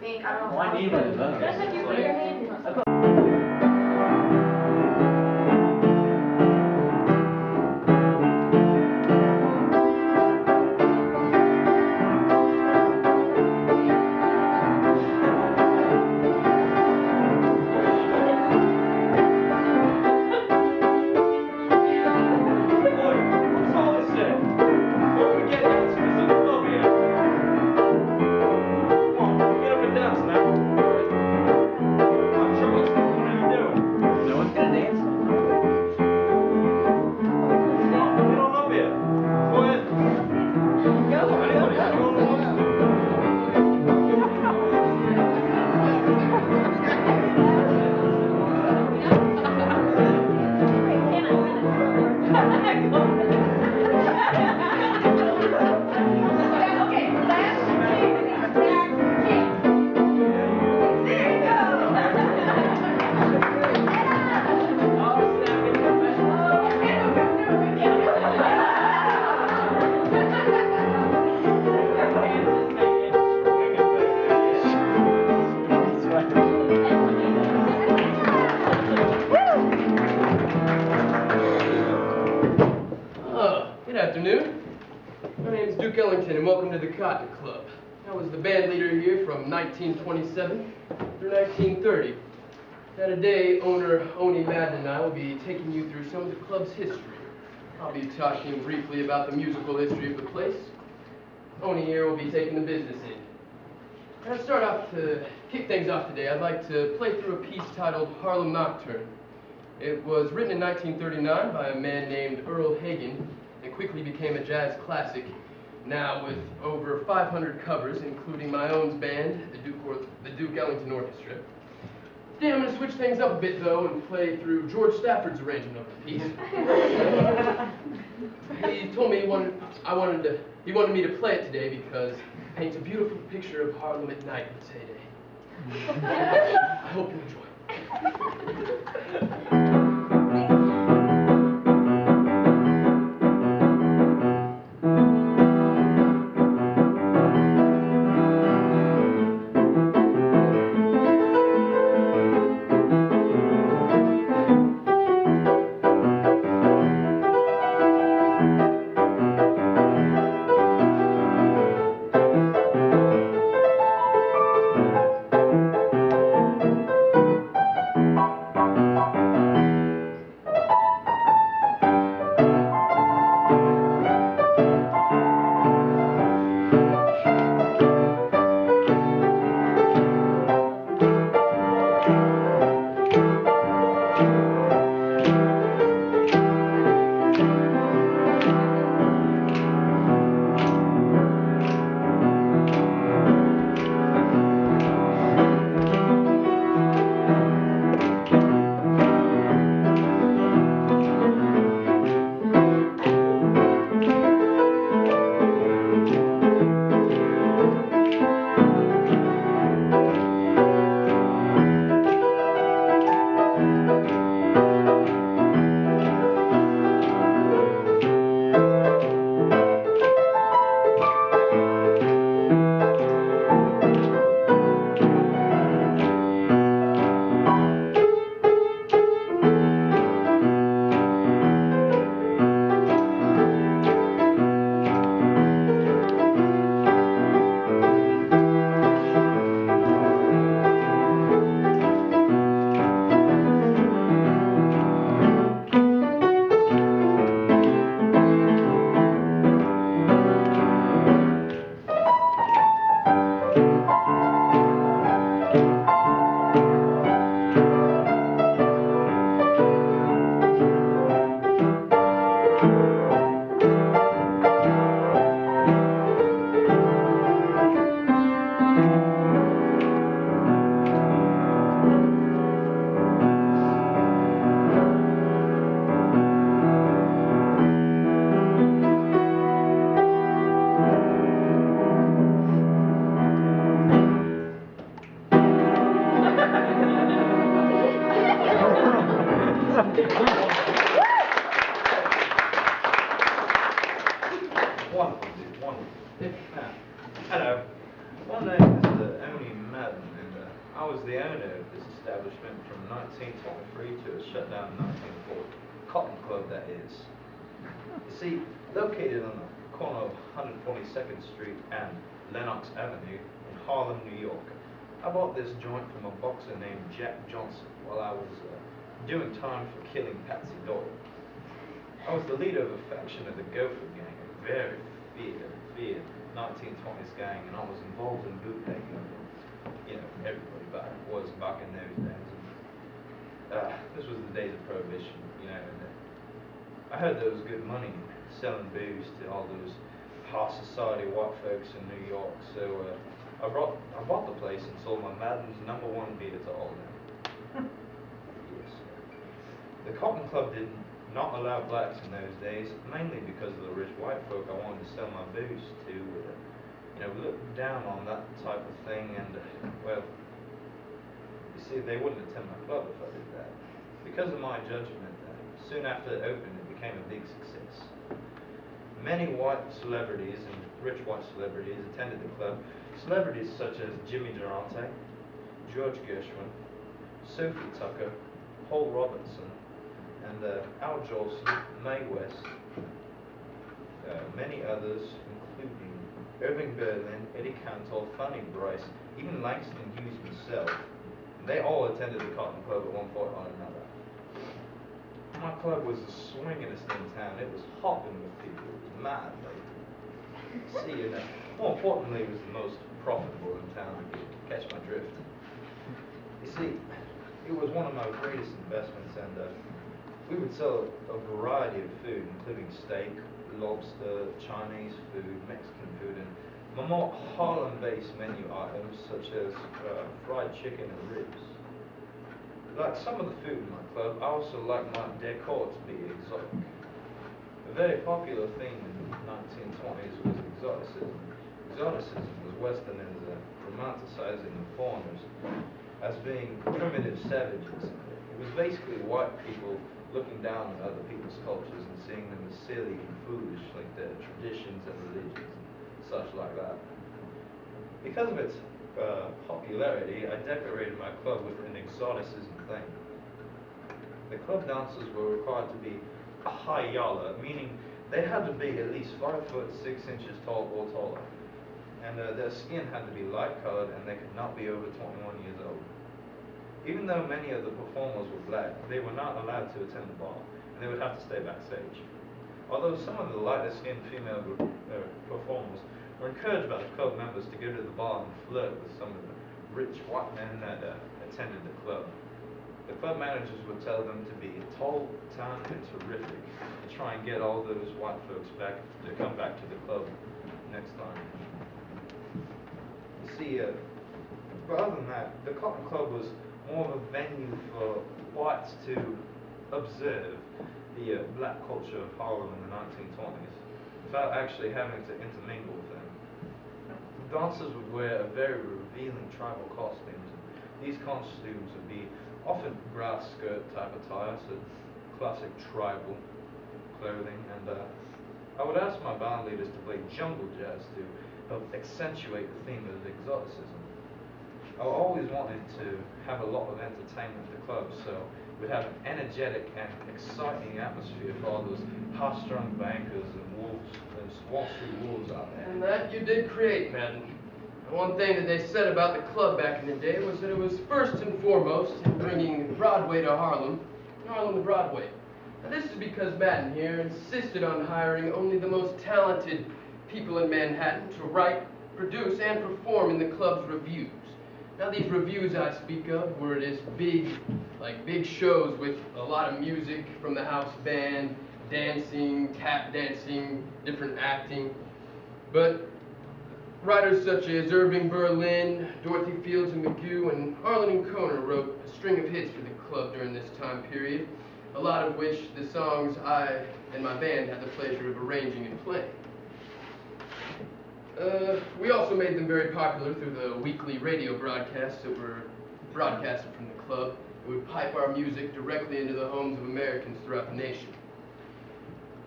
think. I don't know. Oh, I need one of those. Just if you put your hand in. Good afternoon. My name is Duke Ellington, and welcome to the Cotton Club. I was the band leader here from 1927 through 1930. Now today, owner Oni Madden and I will be taking you through some of the club's history. I'll be talking briefly about the musical history of the place. Oni here will be taking the business end. And to start off, to kick things off today, I'd like to play through a piece titled Harlem Nocturne. It was written in 1939 by a man named Earl Hagen, and quickly became a jazz classic, now with over 500 covers, including my own band, the Duke Ellington Orchestra. Today I'm going to switch things up a bit, though, and play through George Stafford's arrangement of the piece. He told me he wanted me to play it today because it paints a beautiful picture of Harlem at night in its heyday. I hope you enjoy. I was the owner of this establishment from 1923 to its shutdown in 1940. Cotton Club, that is. You see, located on the corner of 122nd Street and Lenox Avenue in Harlem, New York. I bought this joint from a boxer named Jack Johnson while I was doing time for killing Patsy Doyle. I was the leader of a faction of the Gopher Gang, a very feared 1920s gang, and I was involved in bootlegging. You know, everybody was back in those days. And, this was the days of Prohibition, you know, and I heard there was good money selling booze to all those high society white folks in New York, so I bought the place and sold my Madden's #1 beer to all of them. Yes. The Cotton Club did not allow blacks in those days, mainly because of the rich white folk I wanted to sell my booze to. You know, looked down on that type of thing, and well, you see, they wouldn't attend my club if I did that. Because of my judgment, soon after it opened, it became a big success. Many white celebrities and rich white celebrities attended the club. Celebrities such as Jimmy Durante, George Gershwin, Sophie Tucker, Paul Robertson, and Al Jolson, Mae West, many others, including Irving Berlin, Eddie Cantor, Fanny Bryce, even Langston Hughes himself. They all attended the Cotton Club at one point or another. My club was the swingingest in town. It was hopping with people. It was mad, like. See, and more importantly, it was the most profitable in town. If you catch my drift. You see, it was one of my greatest investments, and we would sell a variety of food, including steak, lobster, Chinese food, Mexican food, and my more Harlem-based menu items such as fried chicken and ribs. Like some of the food in my club, I also like my decor to be exotic. A very popular theme in the 1920s was exoticism. Exoticism was Westerners romanticizing the foreigners as being primitive savages. It was basically white people looking down on other people's cultures and seeing them as silly and foolish, like their traditions and religions and such like that. Because of its popularity, I decorated my club with an exoticism theme. The club dancers were required to be a high yalla, meaning they had to be at least 5 foot 6 inches tall or taller, and their skin had to be light colored, and they could not be over 21 years old. Even though many of the performers were black, they were not allowed to attend the bar, and they would have to stay backstage. Although some of the lighter-skinned female performers were encouraged by the club members to go to the bar and flirt with some of the rich white men that attended the club. The club managers would tell them to be tall, tan, and terrific, and try and get all those white folks back to come back to the club next time. You see, but other than that, the Cotton Club was more of a venue for whites to observe the black culture of Harlem in the 1920s without actually having to intermingle with them. The dancers would wear a very revealing tribal costumes. These costumes would be often grass skirt type attire, so classic tribal clothing, and I would ask my band leaders to play jungle jazz to help accentuate the theme of exoticism. I always wanted to have a lot of entertainment at the club, so we'd have an energetic and exciting atmosphere for all those high-strung bankers and wolves, those Wall Street wolves out there. And that you did create, Madden. One thing that they said about the club back in the day was that it was first and foremost in bringing Broadway to Harlem, and Harlem to Broadway. Now this is because Madden here insisted on hiring only the most talented people in Manhattan to write, produce, and perform in the club's revues. Now these revues I speak of were this big shows with a lot of music from the house band, dancing, tap dancing, different acting. But writers such as Irving Berlin, Dorothy Fields and McGew, and Arlen and Kohner wrote a string of hits for the club during this time period, a lot of which the songs I and my band had the pleasure of arranging and playing. We also made them very popular through the weekly radio broadcasts that were broadcasted from the club. We would pipe our music directly into the homes of Americans throughout the nation.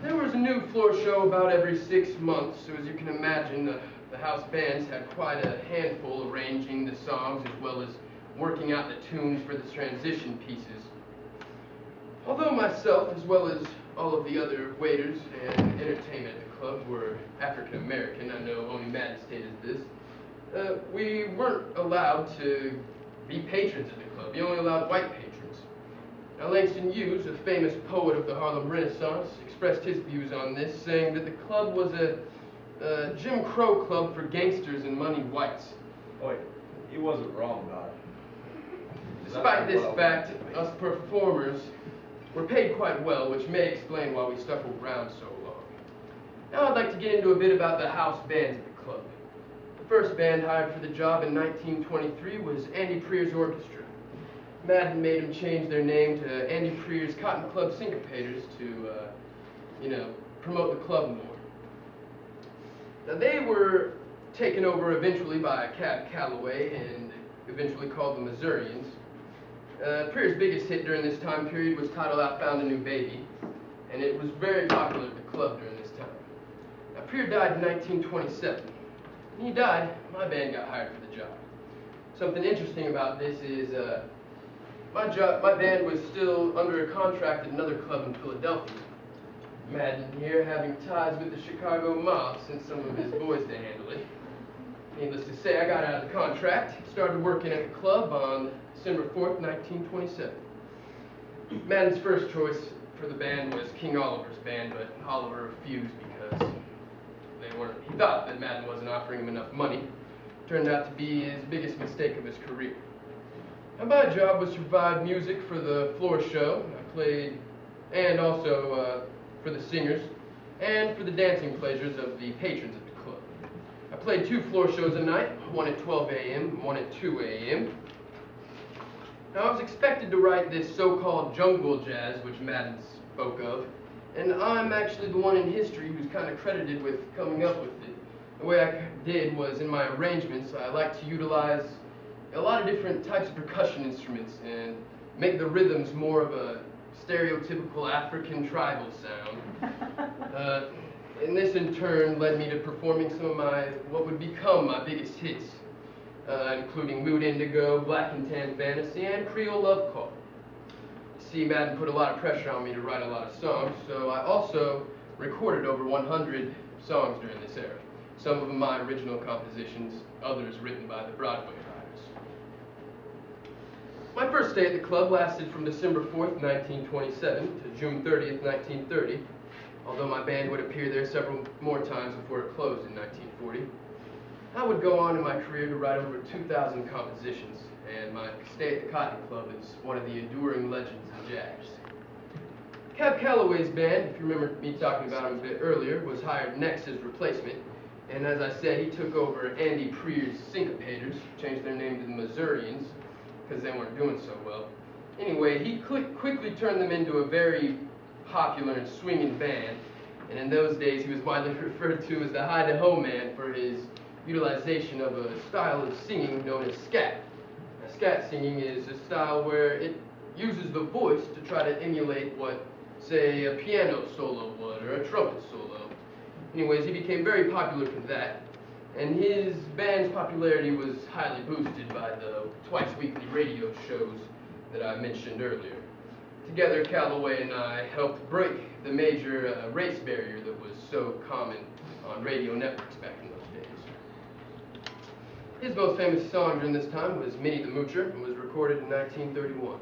There was a new floor show about every 6 months, so as you can imagine, the house bands had quite a handful arranging the songs as well as working out the tunes for the transition pieces. Although myself, as well as all of the other waiters and entertainment at the club, were African American, I know only Madden stated this, we weren't allowed to be patrons of the club. You only allowed white patrons. Now, Langston Hughes, a famous poet of the Harlem Renaissance, expressed his views on this, saying that the club was a Jim Crow club for gangsters and money whites. Wait, he wasn't wrong, God. Despite this fact, us performers were paid quite well, which may explain why we stuck around so long. Now I'd like to get into a bit about the house bands at the club. The first band hired for the job in 1923 was Andy Preer's Orchestra. Madden made him change their name to Andy Preer's Cotton Club Syncopators to, promote the club more. Now they were taken over eventually by Cab Calloway and eventually called the Missourians. Preer's biggest hit during this time period was titled I Found a New Baby, and it was very popular at the club during this time. Now Preer died in 1927. When he died, my band got hired for the job. Something interesting about this is my band was still under a contract at another club in Philadelphia. Madden here having ties with the Chicago mob sent some of his boys to handle it. Needless to say, I got out of the contract, started working at the club on December 4th, 1927. Madden's first choice for the band was King Oliver's band, but Oliver refused because he thought that Madden wasn't offering him enough money. Turned out to be his biggest mistake of his career. Now, my job was to provide music for the floor show. I played, and also for the singers, and for the dancing pleasures of the patrons at the club. I played 2 floor shows a night, one at 12 a.m. and one at 2 a.m. Now, I was expected to write this so-called jungle jazz, which Madden spoke of, and I'm actually the one in history who's kind of credited with coming up with it. The way I did was, in my arrangements, I like to utilize a lot of different types of percussion instruments and make the rhythms more of a stereotypical African tribal sound. And this in turn led me to performing some of what would become my biggest hits, including Mood Indigo, Black and Tan Fantasy, and Creole Love Call. See, Madden put a lot of pressure on me to write a lot of songs, so I also recorded over 100 songs during this era. Some of them my original compositions, others written by the Broadway writers. My first day at the club lasted from December 4th, 1927 to June 30th, 1930, although my band would appear there several more times before it closed in 1940. I would go on in my career to write over 2,000 compositions, and my stay at the Cotton Club is one of the enduring legends of jazz. Cab Calloway's band, if you remember me talking about him a bit earlier, was hired next as replacement, and as I said, he took over Andy Preer's Syncopators, changed their name to the Missourians, because they weren't doing so well. Anyway, he quickly turned them into a very popular and swinging band, and in those days he was widely referred to as the Hi-de-Ho Man for his utilization of a style of singing known as scat. Now, scat singing is a style where it uses the voice to try to emulate what, say, a piano solo would or a trumpet solo. Anyways, he became very popular for that, and his band's popularity was highly boosted by the twice-weekly radio shows that I mentioned earlier. Together, Calloway and I helped break the major race barrier that was so common on radio networks back in those days. His most famous song during this time was Minnie the Moocher, and was recorded in 1931.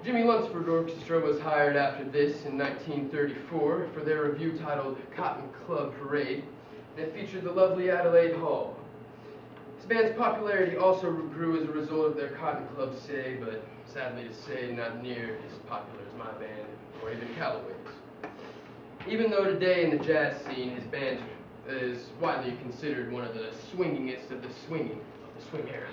Jimmy Lunsford Orchestra was hired after this in 1934 for their revue titled Cotton Club Parade, and it featured the lovely Adelaide Hall. His band's popularity also grew as a result of their Cotton Club stay, but sadly to say, not near as popular as my band or even Calloway's. Even though today in the jazz scene, his band is widely considered one of the swingingest of the swing era.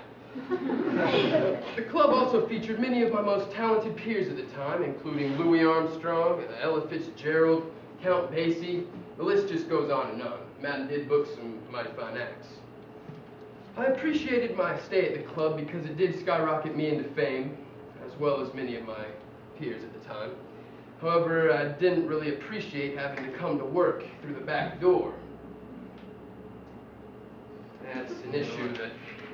The club also featured many of my most talented peers at the time, including Louis Armstrong, Ella Fitzgerald, Count Basie. The list just goes on and on. Madden did book some mighty fine acts. I appreciated my stay at the club because it did skyrocket me into fame, as well as many of my peers at the time. However, I didn't really appreciate having to come to work through the back door. That's an issue that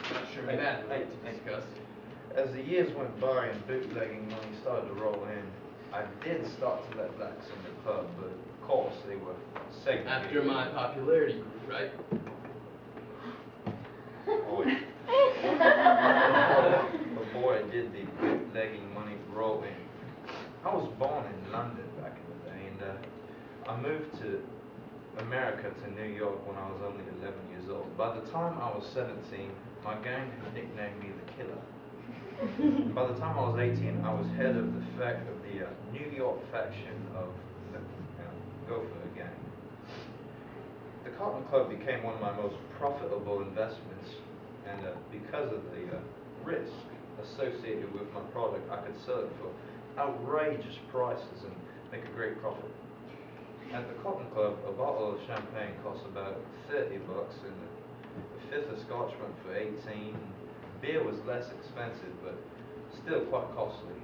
I'm not sure madly to discuss. As the years went by and bootlegging money started to roll in, I did start to let blacks in the club, but of course they were segregated. After my popularity grew, right? Before did the bootlegging money roll in. I was born in London back in the day, and I moved to America to New York when I was only 11 years old. By the time I was 17, my gang had nicknamed me the Killer. By the time I was 18, I was head of the New York faction of the Gopher gang. The Cotton Club became one of my most profitable investments, and because of the risk associated with my product, I could sell it for outrageous prices and make a great profit. At the Cotton Club, a bottle of champagne costs about $30, and a fifth of Scotch went for 18. Beer was less expensive, but still quite costly.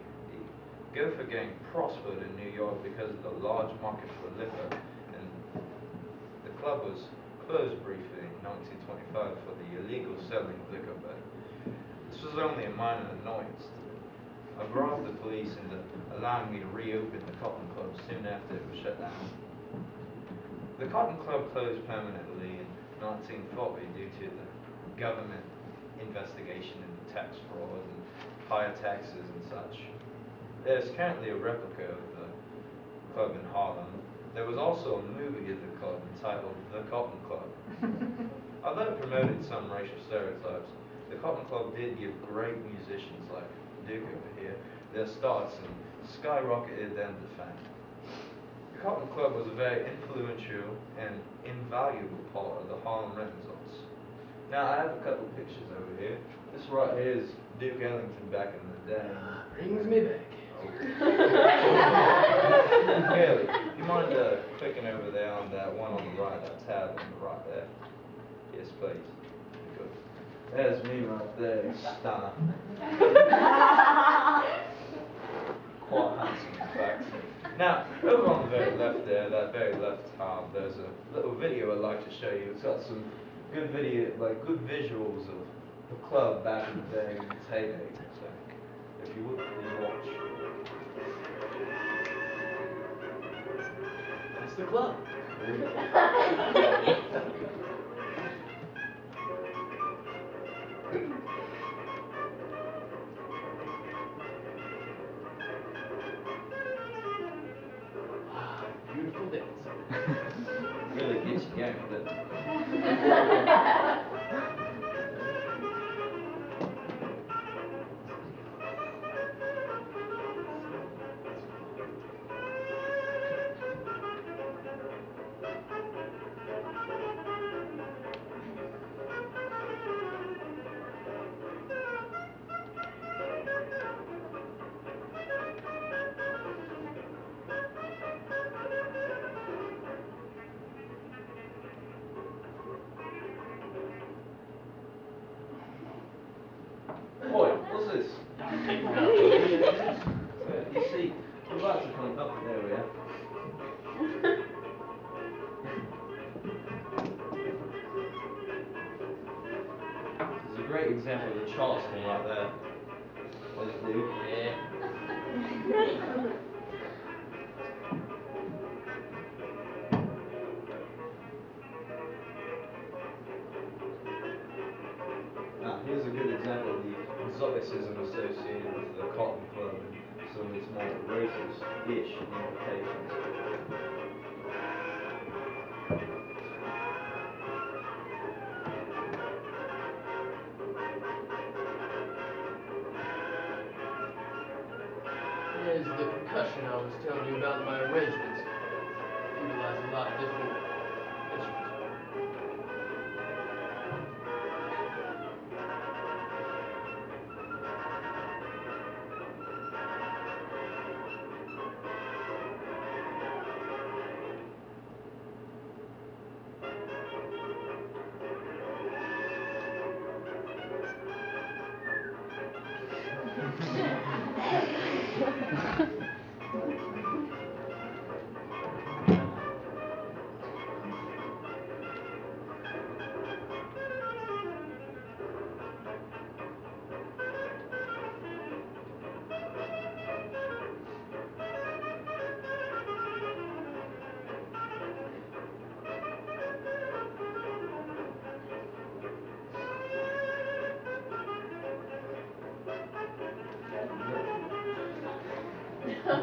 The Gopher gang prospered in New York because of the large market for liquor, and the club was closed briefly in 1925 for the illegal selling of liquor, but this was only a minor annoyance to me. I bribed the police into allowing me to reopen the Cotton Club soon after it was shut down. The Cotton Club closed permanently in 1940 due to the government investigation into tax fraud and higher taxes and such. There's currently a replica of the club in Harlem. There was also a movie of the club entitled The Cotton Club. Although it promoted some racial stereotypes, the Cotton Club did give great musicians like Duke over here their starts and skyrocketed them to fame. The Cotton Club was a very influential and invaluable part of the Harlem Renaissance. Now, I have a couple pictures over here. This right here is Duke Ellington back in the day. Brings me back. Kelly, you mind clicking over there on that one on the right, that tab on the right there? Yes, please. Good. There's me right there, stunner. Quite handsome, in fact. Now, over on the very left there, that very left tab, there's a little video I'd like to show you. It's got some good good visuals of the club back in the day in its heyday. So, if you would please watch. That's the club. Beautiful dance. Really gets you going, doesn't it? Boy, what's this? You see, the lights are coming up. There we are. This is a great example of the Charleston right there. What does it do? Yeah. Here's a good example of the exoticism associated with the Cotton Club and some of its more racist-ish implications. There's the percussion I was telling you about in my arrangements. Utilize a lot of different instruments.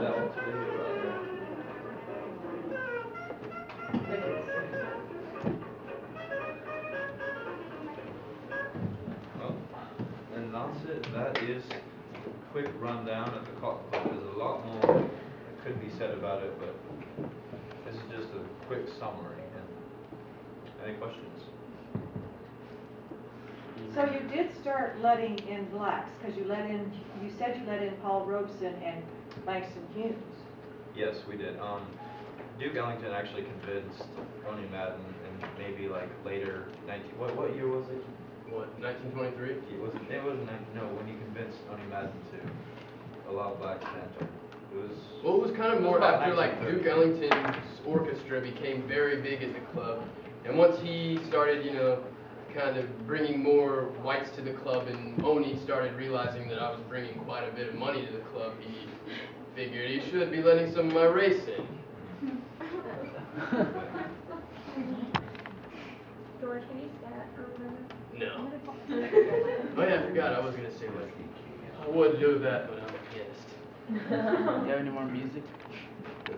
that one's for you right there. Well, and that's it. That is a quick rundown of the Cotton Club. There's a lot more that could be said about it, but this is just a quick summary. And any questions? So you did start letting in blacks, because you said you let in Paul Robeson and Langston Hughes. Yes, we did. Duke Ellington actually convinced Tony Madden, and maybe like later, what year was it? What, 1923? It wasn't no, when he convinced Tony Madden to allow Black Panther. Well, it was kind of more about after like 1930. Duke Ellington's orchestra became very big at the club, and once he started, you know, kind of bringing more whites to the club, and Oni started realizing that I was bringing quite a bit of money to the club, he figured he should be letting some of my race in. George, can you stat or whatever? No. Oh yeah, I forgot. I was gonna say like I would do that, but I'm a guest. Do you have any more music? No,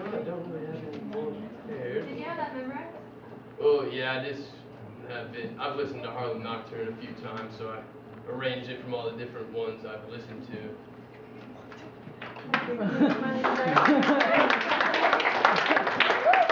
I don't really have any more prepared. Did you have that memorized? Oh yeah, I just have been. I've listened to Harlem Nocturne a few times, so I arranged it from all the different ones I've listened to.